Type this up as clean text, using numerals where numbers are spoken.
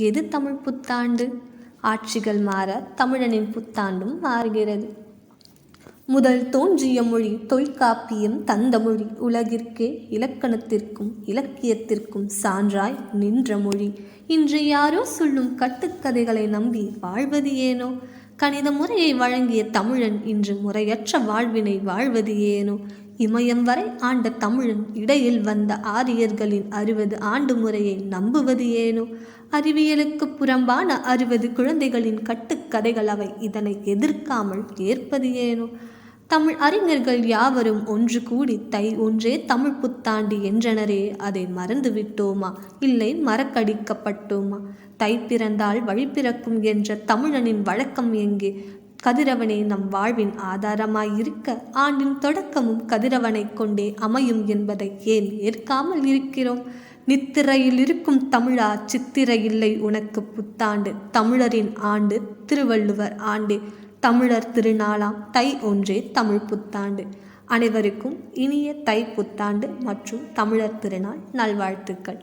எது தமிழ் புத்தாண்டு? ஆட்சிகள் மாற தமிழனின் புத்தாண்டும் மாறுகிறது. முதல் தோன்றிய மொழி தொல்காப்பியம் தந்த மொழி. உலகிற்கே இலக்கணத்திற்கும் இலக்கியத்திற்கும் சான்றாய் நின்ற மொழி. இன்று யாரோ சொல்லும் கட்டுக்கதைகளை நம்பி வாழ்வது ஏனோ? கணித முறையை வழங்கிய தமிழன் இன்று முறையற்ற வாழ்வினை வாழ்வது ஏனோ? இமயம் வரை ஆண்ட தமிழன் இடையில் வந்த ஆரியர்களின் 60 ஆண்டு முறையை நம்புவது ஏனோ? அறிவியலுக்கு புறம்பான 60 குழந்தைகளின் கட்டுக்கதைகள் அவை. இதனை எதிர்க்காமல் ஏற்பது ஏனோ? தமிழ் அறிஞர்கள் யாவரும் ஒன்று கூடி தை ஒன்றே தமிழ் புத்தாண்டு என்றனரே, அதை மறந்து விட்டோமா? இல்லை மறக்கடிக்கப்பட்டோமா? தை பிறந்தால் வழி பிறக்கும் என்ற தமிழனின் வழக்கம் எங்கே? கதிரவனே நம் வாழ்வின் ஆதாரமாயிருக்க ஆண்டின் தொடக்கமும் கதிரவனை கொண்டே அமையும் என்பதை ஏன் ஏற்காமல் இருக்கிறோம்? நித்திரையில் இருக்கும் தமிழா, சித்திரை இல்லை உனக்கு புத்தாண்டு. தமிழரின் ஆண்டு திருவள்ளுவர் ஆண்டே. தமிழர் திருநாளாம் தை ஒன்றே தமிழ் புத்தாண்டு. அனைவருக்கும் இனிய தை புத்தாண்டு மற்றும் தமிழர் திருநாள் நல்வாழ்த்துக்கள்.